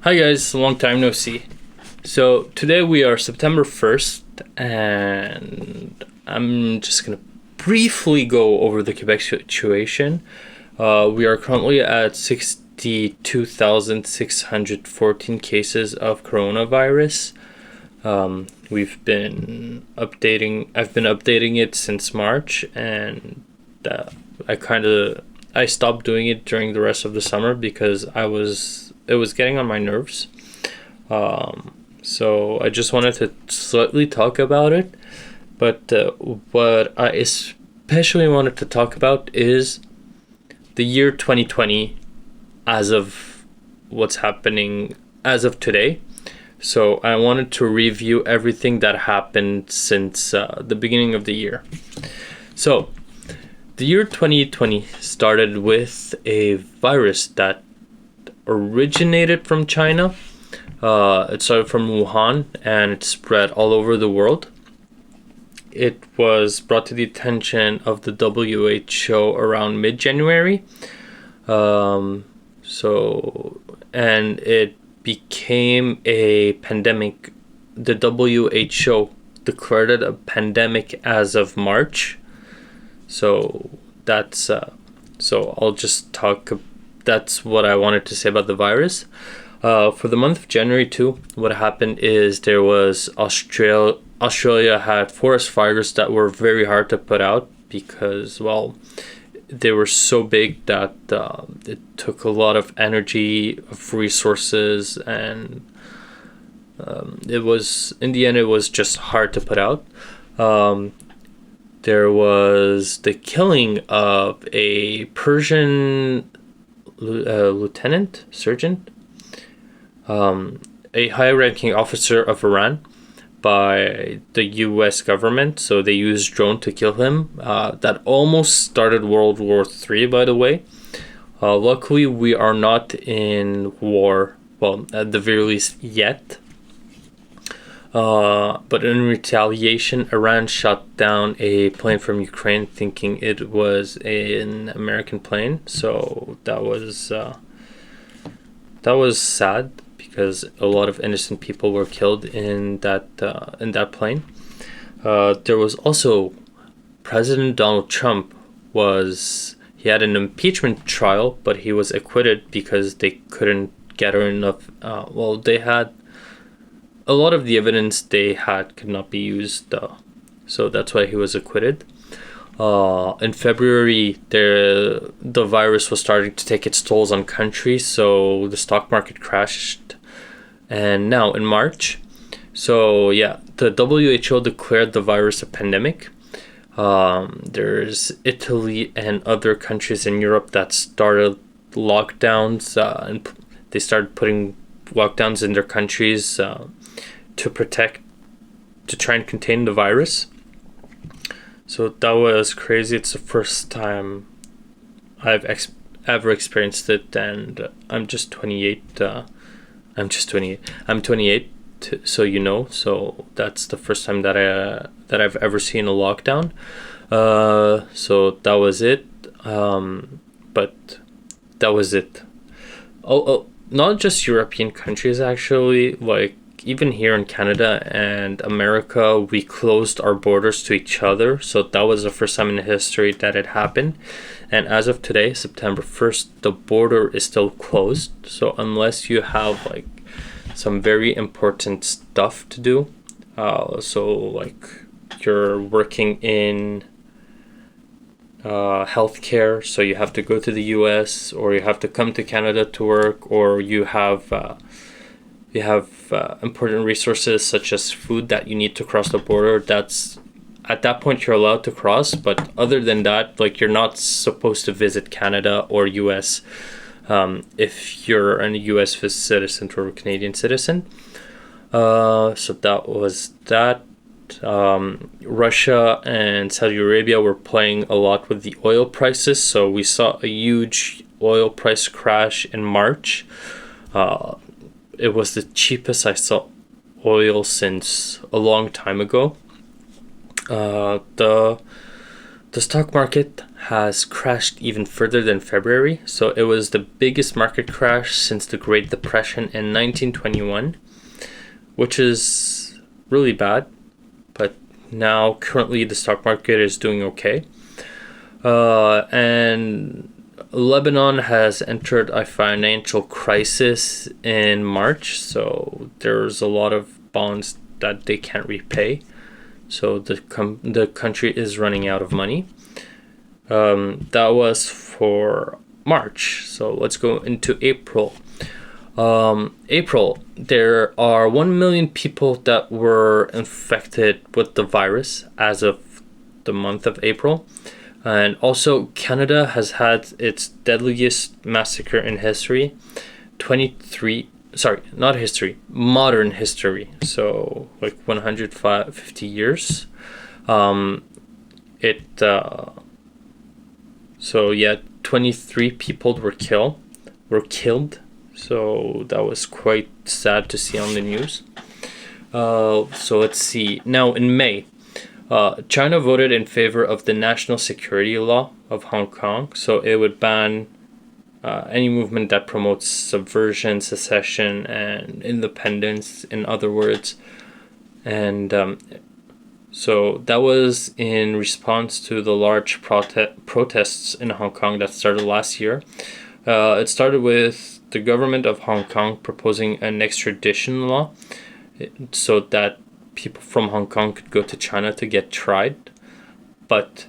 Hi guys, long time no see. So today we are September 1st and I'm just going to briefly go over the Quebec situation. We are currently at 62,614 cases of coronavirus. I've been updating it since March, and I stopped doing it during the rest of the summer because it was getting on my nerves. So I just wanted to slightly talk about it. But what I especially wanted to talk about is the year 2020 as of what's happening as of today. So I wanted to review everything that happened since the beginning of the year. So the year 2020 started with a virus that originated from China. It started from Wuhan and it spread all over the world. It was brought to the attention of the WHO around mid-January. And it became a pandemic. The WHO declared it a pandemic as of March. So that's what I wanted to say about the virus. For the month of January too, what happened is there was Australia had forest fires that were very hard to put out because, well, they were so big that it took a lot of energy, of resources, and it was just hard to put out. There was the killing of a Persian sergeant, a high-ranking officer of Iran by the U.S. government. So they used drone to kill him. That almost started World War III, by the way. Luckily, we are not in war, well, at the very least yet. But in retaliation, Iran shot down a plane from Ukraine thinking it was an American plane. So that was sad because a lot of innocent people were killed in that plane. There was also President Donald Trump he had an impeachment trial, but he was acquitted because they couldn't gather enough. They had a lot of the evidence they had could not be used, so that's why he was acquitted. In February, the virus was starting to take its tolls on countries, so the stock market crashed. And now in March, so yeah, the WHO declared the virus a pandemic. There's Italy and other countries in Europe that started lockdowns, and they started putting lockdowns in their countries to try and contain the virus. So that was crazy. It's the first time I've ever experienced it, and I'm just 28. I'm 28, so you know. So that's the first time that I've ever seen a lockdown. So that was it. But that was it. Oh, not just European countries actually. Like even here in Canada and America, we closed our borders to each other. So that was the first time in history that it happened. And as of today, September 1st, the border is still closed. So unless you have like some very important stuff to do, so like you're working in healthcare, so you have to go to the US, or you have to come to Canada to work, or you have important resources such as food that you need to cross the border. That's at that point you're allowed to cross, but other than that, like you're not supposed to visit Canada or US if you're a US citizen or a Canadian citizen. So that was that. Russia and Saudi Arabia were playing a lot with the oil prices, so we saw a huge oil price crash in March. It was the cheapest I saw oil since a long time ago. The stock market has crashed even further than February. So it was the biggest market crash since the Great Depression in 1921, which is really bad. But now, currently, the stock market is doing okay. And Lebanon has entered a financial crisis in March, so there's a lot of bonds that they can't repay. So the country is running out of money. That was for March. So let's go into April. April, there are 1 million people that were infected with the virus as of the month of April. And also, Canada has had its deadliest massacre in history. Modern history. So, like 150 years. So yeah, 23 people were killed. So that was quite sad to see on the news. So let's see. Now in May, China voted in favor of the national security law of Hong Kong. So it would ban any movement that promotes subversion, secession, and independence, in other words. And so that was in response to the large protests in Hong Kong that started last year. It started with the government of Hong Kong proposing an extradition law so that people from Hong Kong could go to China to get tried. But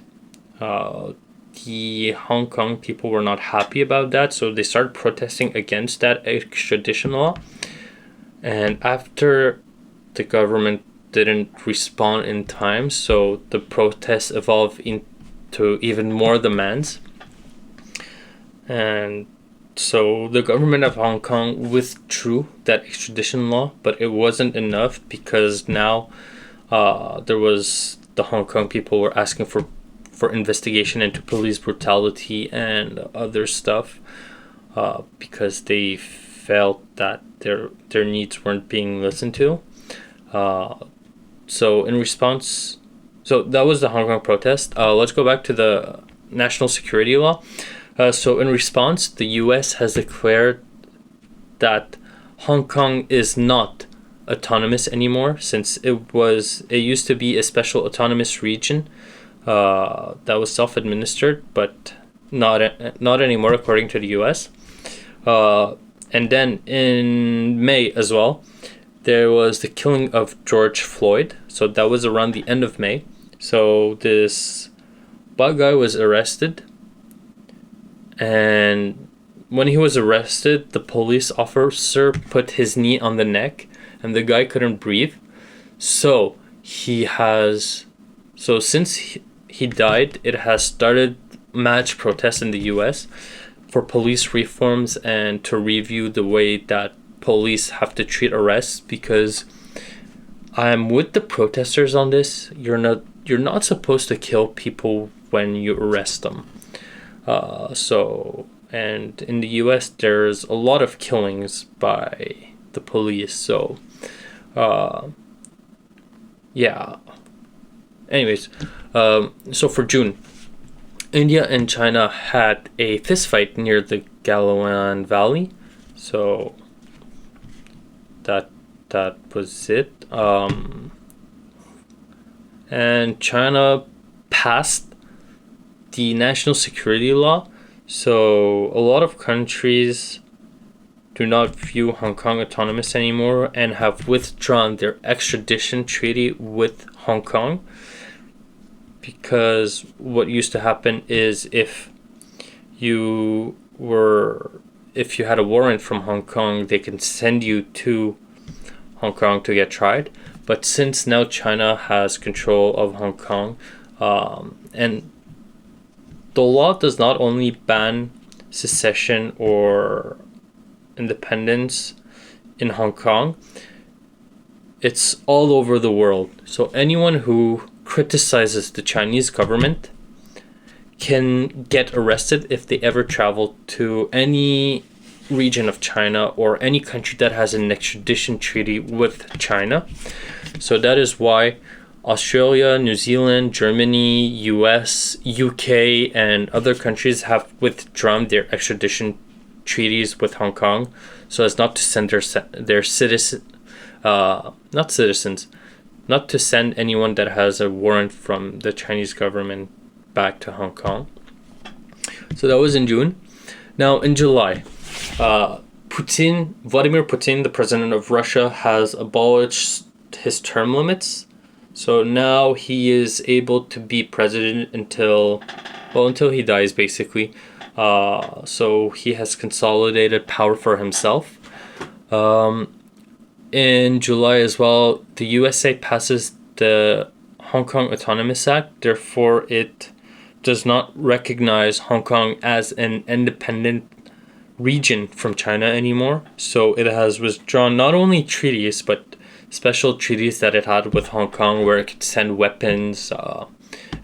the Hong Kong people were not happy about that, so they started protesting against that extradition law. And after the government didn't respond in time, so the protests evolved into even more demands. And so the government of Hong Kong withdrew that extradition law, but it wasn't enough because now the Hong Kong people were asking for investigation into police brutality and other stuff because they felt that their needs weren't being listened to. So in response, so that was the Hong Kong protest. Let's go back to the national security law. So in response, the U.S. has declared that Hong Kong is not autonomous anymore, since it used to be a special autonomous region that was self-administered, but not anymore according to the U.S. And then in May as well, there was the killing of George Floyd. So that was around the end of May. So this black guy was arrested. And when he was arrested, the police officer put his knee on the neck and the guy couldn't breathe. So since he died, it has started mass protests in the US for police reforms and to review the way that police have to treat arrests, because I'm with the protesters on this. You're not supposed to kill people when you arrest them. And in the US, there's a lot of killings by the police. So, yeah. Anyways, so for June, India and China had a fistfight near the Galwan Valley. So that was it. And China passed the national security law. So a lot of countries do not view Hong Kong autonomous anymore and have withdrawn their extradition treaty with Hong Kong. Because what used to happen is if you had a warrant from Hong Kong, they can send you to Hong Kong to get tried. But since now China has control of Hong Kong, and the law does not only ban secession or independence in Hong Kong, it's all over the world. So anyone who criticizes the Chinese government can get arrested if they ever travel to any region of China or any country that has an extradition treaty with China. So that is why Australia, New Zealand, Germany, US, UK, and other countries have withdrawn their extradition treaties with Hong Kong so as not to send their not to send anyone that has a warrant from the Chinese government back to Hong Kong. So that was in June. Now in July, Vladimir Putin, the president of Russia, has abolished his term limits. So now he is able to be president until he dies, basically. So he has consolidated power for himself. In July as well, the USA passes the Hong Kong Autonomous Act. Therefore, it does not recognize Hong Kong as an independent region from China anymore. So it has withdrawn not only treaties, but special treaties that it had with Hong Kong where it could send weapons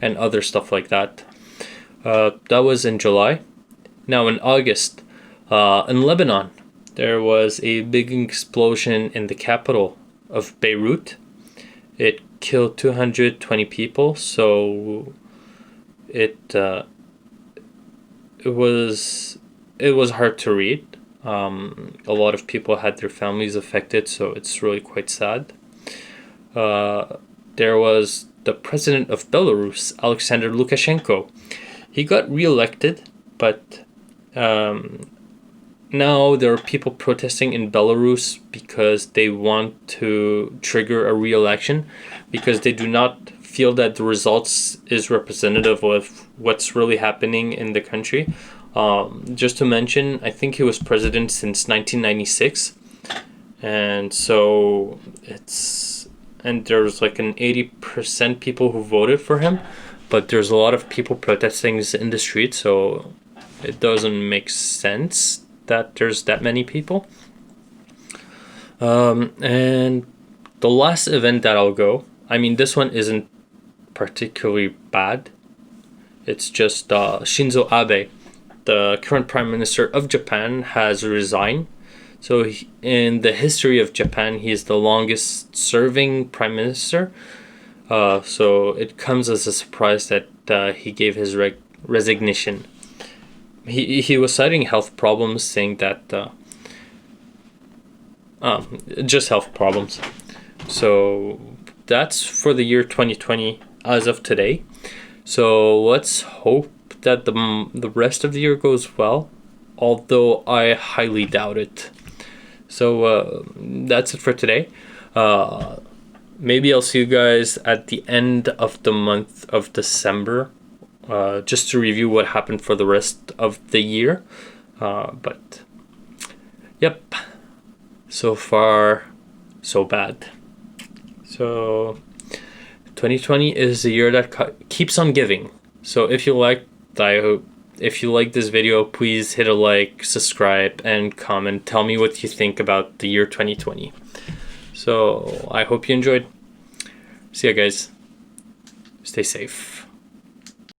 and other stuff like that. That was in July. Now in August, in Lebanon, there was a big explosion in the capital of Beirut. It killed 220 people, so it was hard to read. A lot of people had their families affected, so it's really quite sad. There was the president of Belarus, Alexander Lukashenko. He got re-elected, but now there are people protesting in Belarus because they want to trigger a re-election because they do not feel that the results is representative of what's really happening in the country. Just to mention, I think he was president since 1996, and so there's like an 80% people who voted for him, but there's a lot of people protesting in the street, so it doesn't make sense that there's that many people. And the last event that I'll go, I mean, this one isn't particularly bad. It's just Shinzo Abe, the current prime minister of Japan, has resigned. So in the history of Japan, he is the longest serving prime minister. So it comes as a surprise that he gave his resignation. He was citing health problems, saying that just health problems. So that's for the year 2020 as of today. So let's hope that the rest of the year goes well, although I highly doubt it. So that's it for today. Maybe I'll see you guys at the end of the month of December, just to review what happened for the rest of the year. But yep, so far so bad. So 2020 is the year that keeps on giving. So if you like this video, please hit a like, subscribe, and comment. Tell me what you think about the year 2020. So I hope you enjoyed. See ya, guys. Stay safe.